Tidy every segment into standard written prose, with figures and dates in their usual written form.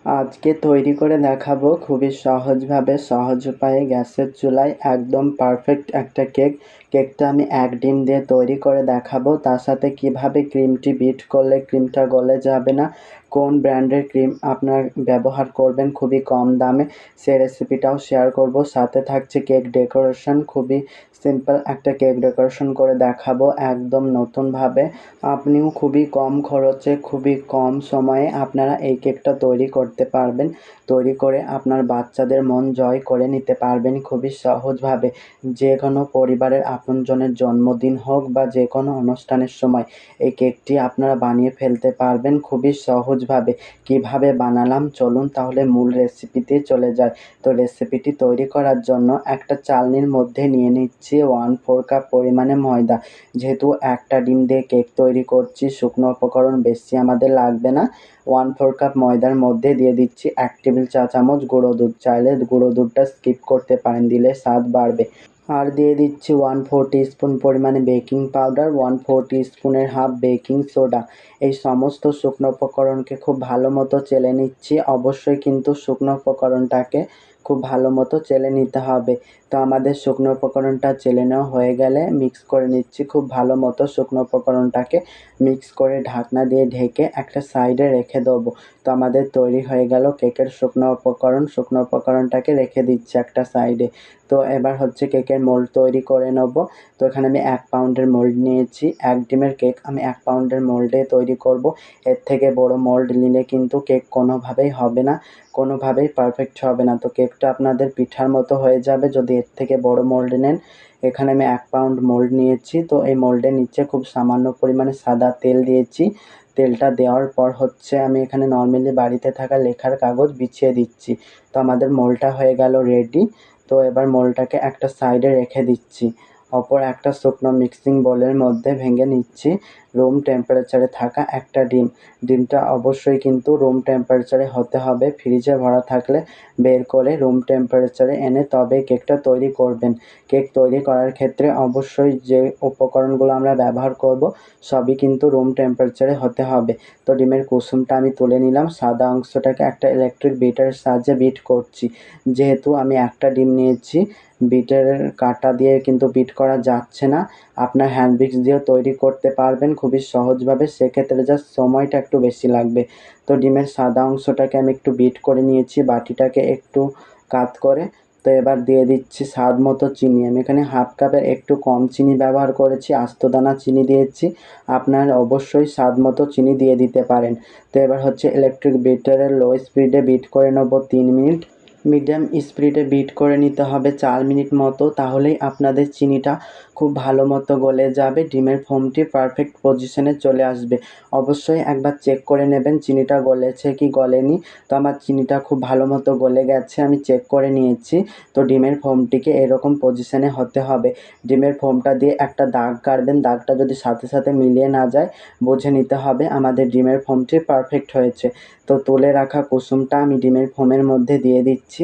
আজকে তৈরি করে দেখাবো খুবই সহজভাবে সহজ উপায়ে গ্যাসের চুলায় একদম পারফেক্ট একটা কেক। কেকটা আমি এক ডিম দিয়ে তৈরি করে দেখাবো, তার সাথে কিভাবে ক্রিমটি বিট করলে ক্রিমটা গলে যাবে না, কোন ব্র্যান্ডের ক্রিম আপনার ব্যবহার করবেন খুবই কম দামে, সে রেসিপিটাও শেয়ার করব। সাথে থাকছে কেক ডেকোরেশন, খুবই সিম্পল একটা কেক ডেকোরেশন করে দেখাবো একদম নতুনভাবে। আপনিও খুবই কম খরচে খুবই কম সময়ে আপনারা এই কেকটা তৈরি করতে পারবেন। তৈরি করে আপনার বাচ্চাদের মন জয় করে নিতে পারবেন খুবই সহজভাবে। যে কোনো পরিবারের আপনজনের জন্মদিন হোক বা যে কোনো অনুষ্ঠানের সময় এই কেকটি আপনারা বানিয়ে ফেলতে পারবেন খুবই সহজভাবে। কিভাবে বানালাম চলুন তাহলে মূল রেসিপিতে চলে যায়। তো রেসিপিটি তৈরি করার জন্য একটা চালনির মধ্যে নিয়ে নিচ্ছি 1/4 কাপ পরিমাণে ময়দা। যেহেতু একটা ডিম দিয়ে কেক তৈরি করছি, শুকনো উপকরণ বেশি আমাদের লাগবে না। 1/4 কাপ ময়দার মধ্যে দিয়ে দিচ্ছি 1 টেবিল চা চামচ গুঁড়ো দুধ। চাইলে গুঁড়ো দুধটা স্কিপ করতে পারেন, দিলে স্বাদ বাড়বে। আর দিয়ে দিচ্ছি 1/4 টিস্পুন পরিমাণে বেকিং পাউডার, 1/4 টিস্পুনের হাফ বেকিং সোডা। এই সমস্ত শুকনো উপকরণকে খুব ভালো মতো চেলে নিচ্ছি। অবশ্যই কিন্তু শুকনো উপকরণটাকে খুব ভালো মতো চেলে নিতে হবে। তো আমাদের শুকনো উপকরণটা চেলে নেওয়া হয়ে গেলে মিক্স করে নিচ্ছি খুব ভালো মতো। শুকনো উপকরণটাকে মিক্স করে ঢাকনা দিয়ে ঢেকে একটা সাইডে রেখে দেবো। তো আমাদের তৈরি হয়ে গেল কেকের শুকনো উপকরণ। শুকনো উপকরণটাকে রেখে দিচ্ছি একটা সাইডে। তো এবার হচ্ছে কেকের মোল্ড তৈরি করে নেব। তো এখানে আমি 1 পাউন্ডের মোল্ড নিয়েছি। 1 ডিমের কেক আমি 1 পাউন্ডের মোল্ডে তৈরি করব। এর থেকে বড় মোল্ড নিলে কিন্তু কেক কোনোভাবেই হবে না, কোনোভাবেই পারফেক্ট হবে না। তো কেকটা আপনাদের পিঠার মতো হয়ে যাবে যদি এর থেকে বড় মোল্ড নেন। এখানে আমি 1 পাউন্ড মোল্ড নিয়েছি। তো এই মোল্ডের নিচে খুব সামান্য পরিমাণে সাদা তেল দিয়েছি। তেলটা দেওয়ার পর হচ্ছে আমি এখানে নর্মালি বাড়িতে থাকা লেখার কাগজ বিছিয়ে দিচ্ছি। তো আমাদের মোল্ডটা হয়ে গেল রেডি। তো এবার মোল্ডটাকে একটা সাইডে রেখে দিচ্ছি। অপর একটা শুকনো মিক্সিং বোলের মধ্যে ভেঙে নিচ্ছি রুম টেম্পারেচারে থাকা একটা ডিম। ডিমটা অবশ্যই কিন্তু রুম টেম্পারেচারে হতে হবে। ফ্রিজে ভরা থাকলে বের করে রুম টেম্পারেচারে এনে তবে কেকটা তৈরি করবেন। কেক তৈরি করার ক্ষেত্রে অবশ্যই যে উপকরণগুলো আমরা ব্যবহার করব সবই কিন্তু রুম টেম্পারেচারে হতে হবে। তো ডিমের কুসুমটা আমি তুলে নিলাম। সাদা অংশটাকে একটা ইলেকট্রিক বিটারের সাহায্যে বিট করছি। যেহেতু আমি একটা ডিম নিয়েছি, বিটারের কাঁটা দিয়ে কিন্তু বিট করা যাচ্ছে না। আপনার হ্যান্ড উইক্স দিয়েও তৈরি করতে পারবেন খুবই সহজভাবে, সেক্ষেত্রে জাস্ট সময়টা একটু বেশি লাগবে। তো ডিমের সাদা অংশটাকে আমি একটু বিট করে নিয়েছি, বাটিটাকে একটু কাত করে। তো এবার দিয়ে দিচ্ছি স্বাদ মতো চিনি। আমি এখানে হাফ কাপের একটু কম চিনি ব্যবহার করেছি, আস্ত দানা চিনি দিয়েছি। আপনার অবশ্যই স্বাদ মতো চিনি দিয়ে দিতে পারেন। তো এবার হচ্ছে ইলেকট্রিক বিটারের লো স্পিডে বিট করে নেবো 3 মিনিট। মিডিয়াম স্পিডে বিট করে নিতে হবে 4 মিনিট মতো, তাহলেই আপনাদের চিনিটা খুব ভালো মতো গলে যাবে, ডিমের ফোমটি পারফেক্ট পজিশনে চলে আসবে। অবশ্যই একবার চেক করে নেবেন চিনিটা গলেছে কি গলেনি। তো আমার চিনিটা খুব ভালো মতো গলে গেছে, আমি চেক করে নিয়েছি। তো ডিমের ফোমটিকে এরকম পজিশনে হতে হবে। ডিমের ফোমটা দিয়ে একটা দাগ কাটবেন, দাগটা যদি সাথে সাথে মিলিয়ে না যায় বুঝে নিতে হবে আমাদের ডিমের ফোমটি পারফেক্ট হয়েছে। তো তুলে রাখা কুসুমটা আমি ডিমের ফোমের মধ্যে দিয়ে দিচ্ছি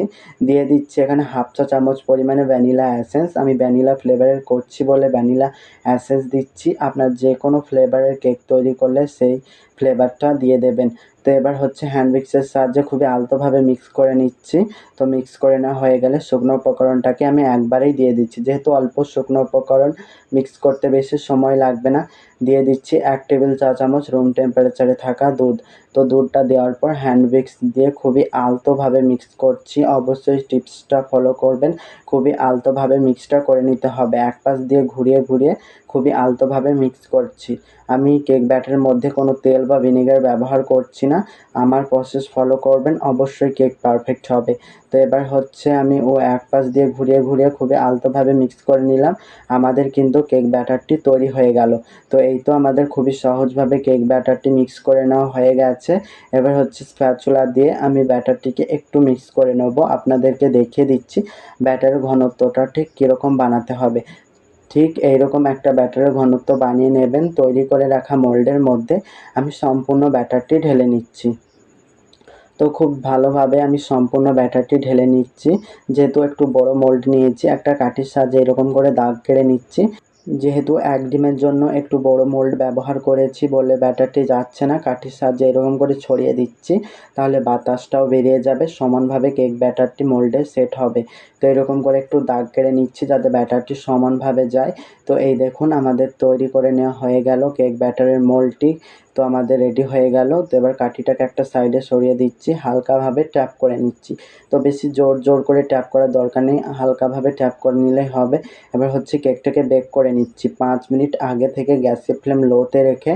এখানে হাফ চা চামচ পরিমাণে ভ্যানিলা এসেন্স। আমি ভ্যানিলা ফ্লেভারের করছি বলে ভ্যানিলা এসেন্স দিচ্ছি। আপনার যে কোনো ফ্লেভারের কেক তৈরি করলে সেই ফ্লেভারটা দিয়ে দেবেন। তো এবার হচ্ছে হ্যান্ড উইক্সের সাহায্যে খুবই আলতোভাবে মিক্স করে নিচ্ছি। তো মিক্স করে নেওয়া হয়ে গেলে শুকনো উপকরণটাকে আমি একবারেই দিয়ে দিচ্ছি, যেহেতু অল্প শুকনো উপকরণ মিক্স করতে বেশি সময় লাগবে না। দিয়ে দিচ্ছি 1 টেবিল চা চামচ রুম টেম্পারেচারে থাকা দুধ। তো দুধটা দেওয়ার পর হ্যান্ড উইক্স দিয়ে খুবই আলতোভাবে মিক্স করছি। অবশ্যই টিপসটা ফলো করবেন, খুবই আলতোভাবে মিক্সটা করে নিতে হবে। এক পাশ দিয়ে ঘুরিয়ে ঘুরিয়ে খুবই আলতোভাবে মিক্স করছি। আমি কেক ব্যাটারের মধ্যে কোনো তেল বা ভিনেগার ব্যবহার করছি না। আমার প্রসেস ফলো করবেন, অবশ্যই কেক পারফেক্ট হবে। তো এবার হচ্ছে আমি এক পাশ দিয়ে ঘুরিয়ে ঘুরিয়ে খুবই আলতোভাবে মিক্স করে নিলাম। আমাদের কিন্তু কেক ব্যাটারটি তৈরি হয়ে গেল। তো এই তো আমাদের খুবই সহজভাবে কেক ব্যাটারটি মিক্স করে নেওয়া হয়ে গেছে। এবার হচ্ছে স্প্যাচুলা দিয়ে আমি ব্যাটারটিকে একটু মিক্স করে নেব। আপনাদেরকে দেখিয়ে দিচ্ছি ব্যাটারের ঘনত্বটা ঠিক কীরকম বানাতে হবে। ঠিক এইরকম একটা ব্যাটারের ঘনত্ব বানিয়ে নেবেন। তৈরি করে রাখা মোল্ডের মধ্যে আমি সম্পূর্ণ ব্যাটারটি ঢেলে নিচ্ছি। তো খুব ভালোভাবে আমি সম্পূর্ণ ব্যাটারটি ঢেলে নিচ্ছি। যেহেতু একটু বড় মোল্ড নিয়েছি, একটা কাঠির সাহায্যে এরকম করে দাগ কেটে নিচ্ছি। যেহেতু এক ডিমের জন্য একটু বড় মোল্ড ব্যবহার করেছি বলে ব্যাটারটি যাচ্ছে না, কাঠির সাহায্যে এরকম করে ছড়িয়ে দিচ্ছি, তাহলে বাতাসটাও বেরিয়ে যাবে, সমানভাবে কেক ব্যাটারটি মোল্ডে সেট হবে। তো এরকম করে একটু দাগ কেটে নিচ্ছি যাতে ব্যাটারটি সমানভাবে যায়। তো এই দেখুন আমাদের তৈরি করে নেওয়া হয়ে গেল কেক ব্যাটারের মোল্ডটি। তো আমাদের রেডি হয়ে গেল। তো এবার কাঠিটাকে একটা সাইডে সরিয়ে দিচ্ছি, হালকাভাবে ট্যাপ করে নিচ্ছি। তো বেশি জোর জোর করে ট্যাপ করার দরকার নেই, হালকাভাবে ট্যাপ করে নিলেই হবে। এবার হচ্ছে কেকটাকে বেক করে নিচ্ছি 5 মিনিট আগে থেকে গ্যাসের ফ্লেম লোতে রেখে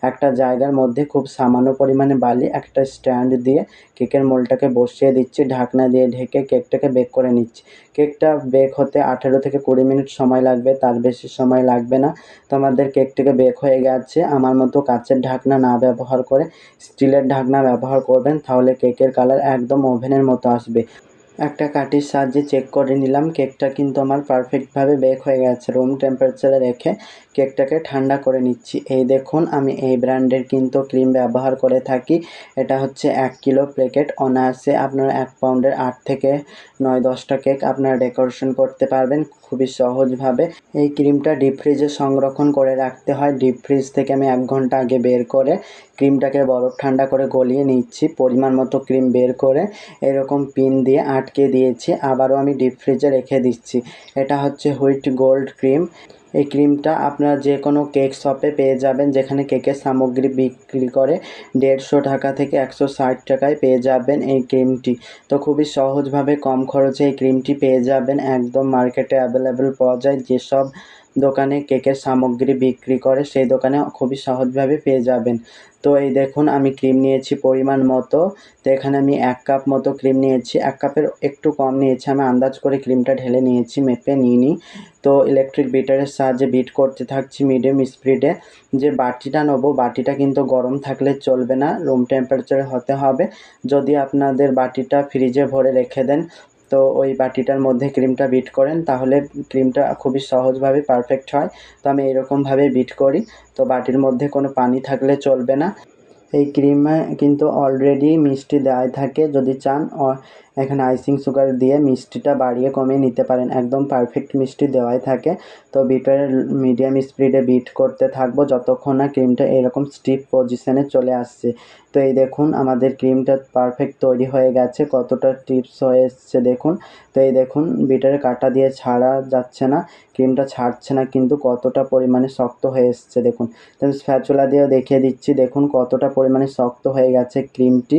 একটা জায়গার মধ্যে খুব সামান্য পরিমাণে বালি একটা স্ট্যান্ড দিয়ে কেকের মোল্ডটাকে বসিয়ে দিচ্ছি, ঢাকনা দিয়ে ঢেকে কেকটাকে বেক করে নিচ্ছি। কেকটা বেক হতে 18 থেকে 20 মিনিট সময় লাগবে, তার বেশি সময় লাগবে না। তো আমাদের কেকটাকে বেক হয়ে গেছে। আমার মতো কাঁচের ঢাকনা না ব্যবহার করে স্টিলের ঢাকনা ব্যবহার করবেন, তাহলে কেকের কালার একদম ওভেনের মতো আসবে। একটা কাঠির সাহায্যে চেক করে নিলাম, কেকটা কিন্তু আমার পারফেক্টভাবে বেক হয়ে গেছে। রুম টেম্পারেচারে রেখে কেকটাকে ঠান্ডা করে নিচ্ছি। এই দেখুন আমি এই ব্র্যান্ডের কিন্তু ক্রিম ব্যবহার করে থাকি। এটা হচ্ছে 1 কিলো প্যাকেট, অনায়াসে আপনারা 1 পাউন্ডের 8 থেকে 9-10টা কেক আপনারা ডেকোরেশন করতে পারবেন খুবই সহজভাবে। এই ক্রিমটা ডিপ ফ্রিজে সংরক্ষণ করে রাখতে হয়। ডিপ ফ্রিজ থেকে আমি 1 ঘন্টা আগে বের করে ক্রিমটাকে বরফ ঠান্ডা করে গলিয়ে নিচ্ছি। পরিমাণ মতো ক্রিম বের করে এরকম পিন দিয়ে আটকে দিয়েছি, আবারও আমি ডিপ ফ্রিজে রেখে দিচ্ছি। এটা হচ্ছে হুইট গোল্ড ক্রিম। এই ক্রিমটা আপনারা যে কোনো কেক শপে পেয়ে যাবেন, যেখানে কেকের সামগ্রী বিক্রি করে 150 টাকা থেকে 160 টাকায় পেয়ে যাবেন এই ক্রিমটি। তো খুবই সহজভাবে কম খরচে এই ক্রিমটি পেয়ে যাবেন, একদম মার্কেটে অ্যাভেলেবেল পাওয়া যায়। যেসব দোকানে কেকের সামগ্রী বিক্রি করে সেই দোকানে খুবই সহজভাবে পেয়ে যাবেন। তো এই দেখুন আমি ক্রিম নিয়েছি পরিমাণ মতো। তো এখানে আমি 1 কাপ মতো ক্রিম নিয়েছি, 1 কাপের একটু কম নিয়েছি, আমি আন্দাজ করে ক্রিমটা ঢেলে নিয়েছি, মেপে নিইনি। তো ইলেকট্রিক বিটারের সাহায্যে বিট করতে থাকছি মিডিয়াম স্পিডে। যে বাটিটা নেবো, বাটিটা কিন্তু গরম থাকলে চলবে না, রুম টেম্পারেচারে হতে হবে। যদি আপনাদের বাটিটা ফ্রিজে ভরে রেখে দেন, তো ওই বাটিটার মধ্যে ক্রিমটা বিট করেন, তাহলে ক্রিমটা খুবই সহজভাবে পারফেক্ট হয়। তো আমি এরকমভাবে বিট করি। তো বাটির মধ্যে কোনো পানি থাকলে চলবে না। এই ক্রিমে কিন্তু অলরেডি মিষ্টি দেওয়াই থাকে, যদি চান এখানে আইসিং সুগার দিয়ে মিষ্টিটা বাড়িয়ে কমিয়ে নিতে পারেন, একদম পারফেক্ট মিষ্টি দেওয়াই থাকে। তো বিটারের মিডিয়াম স্পিডে বিট করতে থাকবো যতক্ষণ না ক্রিমটা এরকম স্টিফ পজিশনে চলে আসছে। তো এই দেখুন আমাদের ক্রিমটা পারফেক্ট তৈরি হয়ে গেছে, কতটা টিপস হয়ে এসছে দেখুন। তো এই দেখুন বিটারে কাঁটা দিয়ে ছাড়া যাচ্ছে না, ক্রিমটা ছাড়ছে না, কিন্তু কতটা পরিমাণে শক্ত হয়ে এসছে দেখুন। তো আমি স্প্যাচুলা দিয়েও দেখিয়ে দিচ্ছি, দেখুন কতটা পরিমাণে শক্ত হয়ে গেছে ক্রিমটি।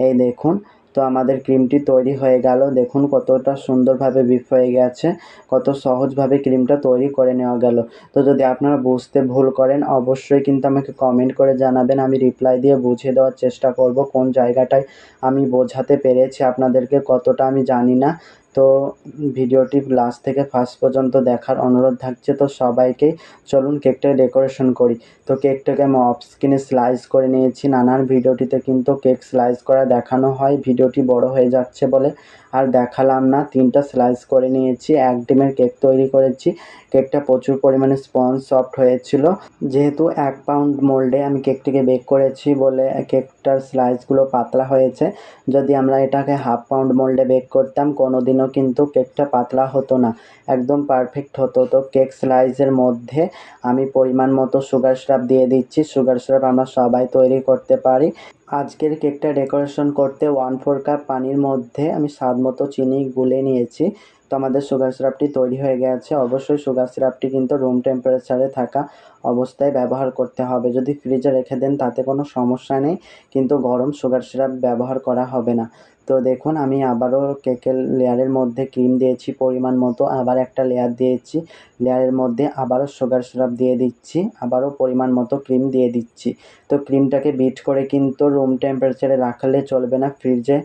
এই দেখুন, তো আমাদের ক্রিমটি তৈরি হয়ে গেল, দেখুন কতটা সুন্দরভাবে বিট হয়ে গেছে, কত সহজভাবে ক্রিমটা তৈরি করে নেওয়া গেল। তো যদি আপনারা বুঝতে ভুল করেন অবশ্যই কিন্তু আমাকে কমেন্ট করে জানাবেন, আমি রিপ্লাই দিয়ে বুঝিয়ে দেওয়ার চেষ্টা করব কোন জায়গাটায় আমি বোঝাতে পেরেছি আপনাদেরকে কতটা আমি জানি না। তো ভিডিওটি লাস্ট থেকে ফার্স্ট পর্যন্ত দেখার অনুরোধ থাকছে। তো সবাইকে চলুন কেকটা ডেকোরেশন করি। তো কেকটাকে আমি অফ স্ক্রিনে স্লাইস করে নিয়েছি, নানান ভিডিওটিতে কিন্তু কেক স্লাইস করা দেখানো হয়, ভিডিওটি বড় হয়ে যাচ্ছে বলে আর দেখালাম না। 3টা স্লাইস করে নিয়েছি, 1 ডিমের কেক তৈরি করেছি। কেকটা প্রচুর পরিমাণে স্পঞ্জ সফট হয়েছিল। যেহেতু 1 পাউন্ড মোল্ডে আমি কেকটিকে বেক করেছি বলে কেকটার স্লাইসগুলো পাতলা হয়েছে। যদি আমরা এটাকে 1/2 পাউন্ড মোল্ডে বেক করতাম কোনোদিনও কিন্তু কেকটা পাতলা হতো না, একদম পারফেক্ট হতো। তো কেক স্লাইসের মধ্যে আমি পরিমাণ মতো সুগার সিরাপ দিয়ে দিচ্ছি। সুগার সিরাপ আমরা সবাই তৈরি করতে পারি। আজকের কেকটা ডেকোরেশন করতে 1/4 কাপ পানির মধ্যে আমি স্বাদ মতো চিনি গুলে নিয়েছি। তো আমাদের সুগার সিরাপটি তৈরি হয়ে গেছে। অবশ্যই সুগার সিরাপটি কিন্তু রুম টেম্পারেচারে থাকা অবস্থায় ব্যবহার করতে হবে, যদি ফ্রিজে রেখে দেন তাতে কোনো সমস্যা নেই, কিন্তু গরম সুগার সিরাপ ব্যবহার করা হবে না। তো দেখুন আমি আবারও কেকের লেয়ারের মধ্যে ক্রিম দিয়েছি পরিমাণ মতো, আবার একটা লেয়ার দিয়েছি, লেয়ারের মধ্যে আবারও সুগার সিরাপ দিয়ে দিচ্ছি, আবারও পরিমাণ মতো ক্রিম দিয়ে দিচ্ছি। তো ক্রিমটাকে বিট করে কিন্তু রুম টেম্পারেচারে রাখলে চলবে না, ফ্রিজে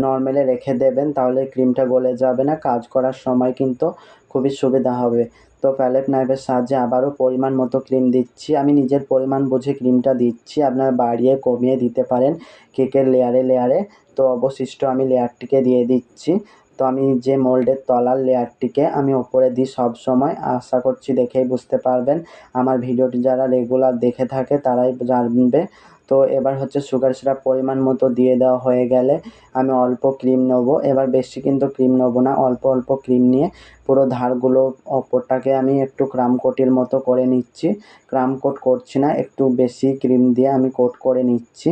নর্মালে রেখে দেবেন, তাহলে ক্রিমটা গলে যাবে না, কাজ করার সময় কিন্তু খুবই সুবিধা হবে। তো প্যালেট নাইফের সাহায্যে আবারও পরিমাণ মতো ক্রিম দিচ্ছি, আমি নিজের পরিমাণ বুঝে ক্রিমটা দিচ্ছি, আপনারা বাড়িয়ে কমিয়ে দিতে পারেন কেকের লেয়ারে লেয়ারে। তো অবশিষ্ট আমি লেয়ারটিকে দিয়ে দিচ্ছি। তো আমি যে মোল্ডের তলার লেয়ারটিকে আমি ওপরে দিই সব সময়, আশা করছি দেখেই বুঝতে পারবেন, আমার ভিডিওটি যারা রেগুলার দেখে থাকে তারাই জানবে। তো এবার হচ্ছে সুগার সিরাপ পরিমাণ মতো দিয়ে দেওয়া হয়ে গেলে আমি অল্প ক্রিম নেবো। এবার বেশি কিন্তু ক্রিম নেবো না, অল্প অল্প ক্রিম নিয়ে পুরো ধারগুলো ওপরটাকে আমি একটু ক্রাম কোটের মতো করে নিচ্ছি। ক্রাম কোট করছি না, একটু বেশি ক্রিম দিয়ে আমি কোট করে নিচ্ছি।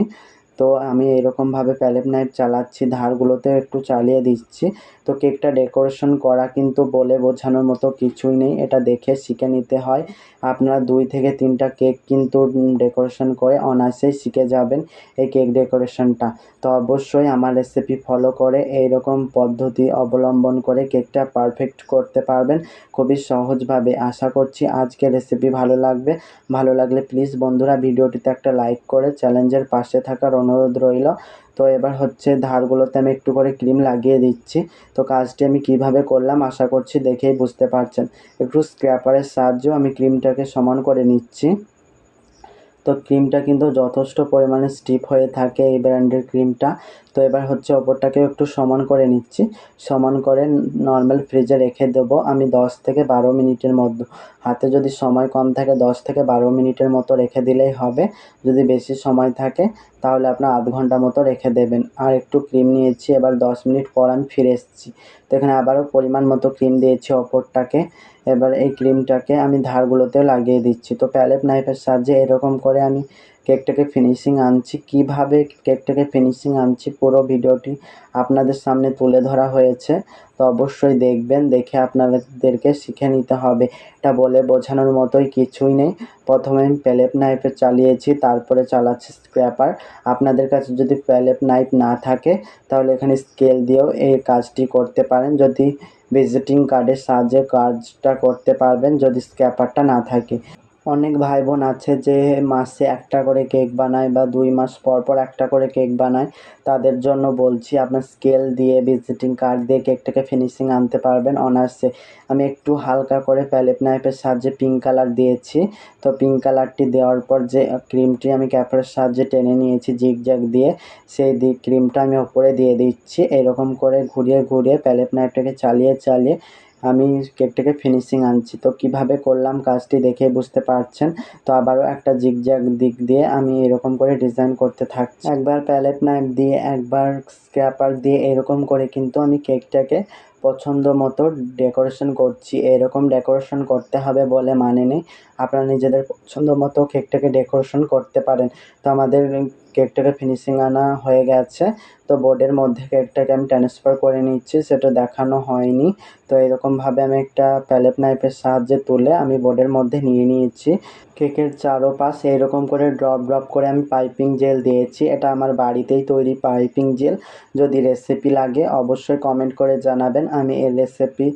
তো আমি এরকমভাবে প্যালেট নাইফ চালাচ্ছি, ধারগুলোতে একটু চালিয়ে দিচ্ছি। তো কেকটা ডেকোরেশন করা কিন্তু বলে বোঝানোর মতো কিছুই নেই, এটা দেখে শিখে নিতে হয়। আপনারা 2 থেকে 3টা কেক কিন্তু ডেকোরেশন করে অনায়াসেই শিখে যাবেন এই কেক ডেকোরেশনটা। তো অবশ্যই আমার রেসিপি ফলো করে এইরকম পদ্ধতি অবলম্বন করে কেকটা পারফেক্ট করতে পারবেন খুবই সহজভাবে। আশা করছি আজকের রেসিপি ভালো লাগবে। ভালো লাগলে প্লিজ বন্ধুরা ভিডিওটিতে একটা লাইক করে চ্যালেঞ্জের পাশে থাকার অনুরোধ রইল। তো এবার হচ্ছে ধারগুলোতে আমি একটু করে ক্রিম লাগিয়ে দিচ্ছি। তো কাজটি আমি কিভাবে করলাম আশা করছি দেখেই বুঝতে পারছেন। একটু স্ক্র্যাপারের সাহায্যেও আমি ক্রিমটাকে সমান করে নিচ্ছি। তো ক্রিমটা কিন্তু যথেষ্ট পরিমাণে স্টিফ হয়ে থাকে এই ব্র্যান্ডের ক্রিমটা। তো এবার হচ্ছে ওপরটাকে একটু সমান করে নিচ্ছি। সমান করে নর্মাল ফ্রিজে রেখে দেবো আমি 10 থেকে 12 মিনিটের মধ্যে। হাতে যদি সময় কম থাকে 10 থেকে 12 মিনিটের মতো রেখে দিলেই হবে। যদি বেশি সময় থাকে তাহলে আপনার আধ ঘন্টা মতো রেখে দেবেন। আর একটু ক্রিম নিয়েছি, এবার 10 মিনিট পর আমি ফিরে এসেছি। তো এখানে আবারও পরিমাণ মতো ক্রিম দিয়েছি ওপরটাকে। এবার এই ক্রিমটাকে আমি ধারগুলোতেও লাগিয়ে দিচ্ছি। তো প্যালেট নাইফের সাহায্যে এরকম করে আমি কেকটাকে ফিনিশিং আনছি। কিভাবে কেকটাকে ফিনিশিং আনছি পুরো ভিডিওটি আপনাদের সামনে তুলে ধরা হয়েছে। তো অবশ্যই দেখবেন, দেখে আপনাদেরকে শিখে নিতে হবে। এটা বলে বোঝানোর মতোই কিছুই নেই। প্রথমে আমি প্যালেট নাইফে চালিয়েছি, তারপরে চালাচ্ছি স্ক্র্যাপার। আপনাদের কাছে যদি প্যালেট নাইফ না থাকে তাহলে এখানে স্কেল দিয়েও এই কাজটি করতে পারেন। যদি ভিজিটিং কার্ডের সাহায্যে কাজটা করতে পারবেন যদি স্ক্র্যাপারটা না থাকে। অনেক ভাই বোন আছে যে মাসে একটা করে কেক বানায় বা 2 মাস পর পর একটা করে কেক বানায়। তাদের জন্য বলছি আপনার স্কেল দিয়ে ভিজিটিং কার্ড দিয়ে কেকটাকে ফিনিশিং আনতে পারবেন অনায়াসে। আমি একটু হালকা করে প্যালেট নাইফের সাহায্যে পিঙ্ক কালার দিয়েছি। তো পিঙ্ক কালারটি দেওয়ার পর যে ক্রিমটি আমি ক্যাপারের সাহায্যে টেনে নিয়েছি জিগজ্যাগ দিয়ে, সেই ক্রিমটা আমি ওপরে দিয়ে দিচ্ছি। এরকম করে ঘুরিয়ে ঘুরিয়ে প্যালেট নাইফটাকে চালিয়ে চালিয়ে আমি কেকটাকে ফিনিশিং আনছি। তো কিভাবে করলাম কাজটি দেখেই বুঝতে পারছেন। তো আবারও একটা জিগজ্যাগ দিক দিয়ে আমি এরকম করে ডিজাইন করতে থাকছি। একবার প্যালেট নাইফ দিয়ে একবার স্ক্র্যাপার দিয়ে এরকম করে কিন্তু আমি কেকটাকে পছন্দ মতো ডেকোরেশন করছি। এরকম ডেকোরেশন করতে হবে বলে মানে নেই, আপনারা নিজেদের পছন্দ মতো কেকটাকে ডেকোরেশন করতে পারেন। তো আমাদের কেকটাকে ফিনিশিং আনা হয়ে গেছে। তো বোর্ডের মধ্যে কেকটাকে আমি ট্রান্সফার করে নিচ্ছি, সেটা দেখানো হয়নি। তো এরকমভাবে আমি একটা প্যালেট নাইফের সাহায্যে তুলে আমি বোর্ডের মধ্যে নিয়ে নিয়েছি। কেকের চারোপাশ এইরকম করে ড্রপ ড্রপ করে আমি পাইপিং জেল দিয়েছি। এটা আমার বাড়িতেই তৈরি পাইপিং জেল। যদি রেসিপি লাগে অবশ্যই কমেন্ট করে জানাবেন, আমি এর রেসিপি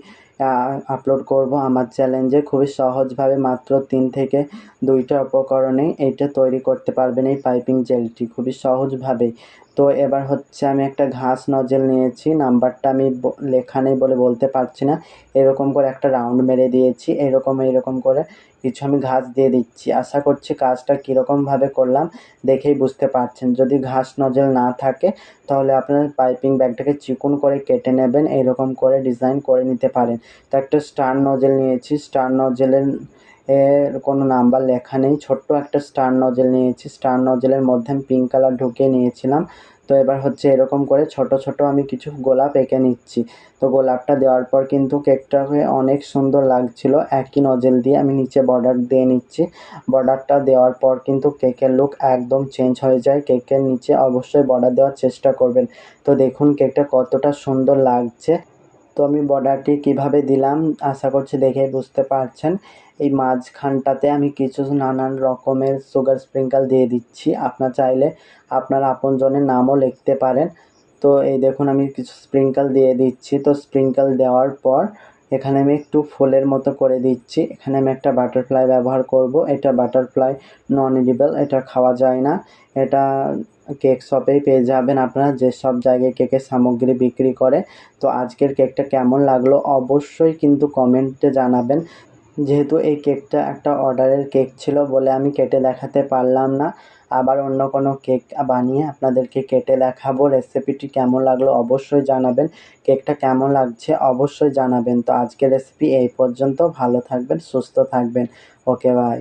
আপলোড করব আমার চ্যানেলে। খুবই সহজভাবে মাত্র 3 থেকে 2টা উপকরণে এইটা তৈরি করতে পারবেন এই পাইপিং জেলটি খুবই সহজভাবেই। তো এবার হচ্ছে আমি একটা ঘাস নজেল নিয়েছি, নাম্বারটা আমি লেখা নেই বলে বলতে পারছি না। এরকম করে একটা রাউন্ড মেরে দিয়েছি, এরকম করে কিছু আমি ঘাস দিয়ে দিচ্ছি। আশা করছি কাজটা কীরকমভাবে করলাম দেখেই বুঝতে পারছেন। যদি ঘাস নজেল না থাকে তাহলে আপনার পাইপিং ব্যাগটাকে চিকন করে কেটে নেবেন, এরকম করে ডিজাইন করে নিতে পারেন। তো একটা স্টার নজেল নিয়েছি, স্টার নজেলের এর কোনো নাম্বার লেখা নেই, ছোট্ট একটা স্টার নজেল নিয়েছি। স্টার নজেলের মধ্যে আমি পিঙ্ক কালার ঢুকিয়ে নিয়েছিলাম। তো এবার হচ্ছে এরকম করে ছোট ছোট আমি কিছু গোলাপ এঁকে নিচ্ছি। তো গোলাপটা দেওয়ার পর কিন্তু কেকটাকে অনেক সুন্দর লাগছিল। একই নজেল দিয়ে আমি নিচে বর্ডার দিয়ে নিচ্ছি। বর্ডারটা দেওয়ার পর কিন্তু কেকের লুক একদম চেঞ্জ হয়ে যায়। কেকের নিচে অবশ্যই বর্ডার দেওয়ার চেষ্টা করবেন। তো দেখুন কেকটা কতটা সুন্দর লাগছে। তো আমি বর্ডারটি কিভাবে দিলাম আশা করছি দেখেই বুঝতে পারছেন। এই মাঝখানটাতে আমি কিছু নানান রকমের সুগার স্প্রিঙ্কল দিয়ে দিচ্ছি। আপনার চাইলে আপনার আপনজনের নামও লিখতে পারেন। তো এই দেখুন আমি কিছু স্প্রিঙ্কল দিয়ে দিচ্ছি। তো স্প্রিঙ্কল দেওয়ার পর এখানে আমি একটু ফুলের মতো করে দিচ্ছি। এখানে আমি একটা বাটারফ্লাই ব্যবহার করব। এটা বাটারফ্লাই নন এডিবল, এটা খাওয়া যায় না। এটা কেক শপেই পেয়ে যাবেন আপনারা, যেসব জায়গায় কেকের সামগ্রী বিক্রি করে। তো আজকের কেকটা কেমন লাগলো অবশ্যই কিন্তু কমেন্টে জানাবেন। যেহেতু এই কেকটা একটা অর্ডারের কেক ছিল বলে আমি কেটে দেখাতে পারলাম না। আবার অন্য কোনো কেক বানিয়ে আপনাদেরকে কেটে দেখাবো। রেসিপিটি কেমন লাগলো অবশ্যই জানাবেন। কেকটা কেমন লাগছে অবশ্যই জানাবেন। তো আজকের রেসিপি এই পর্যন্ত। ভালো থাকবেন, সুস্থ থাকবেন। ওকে, বাই।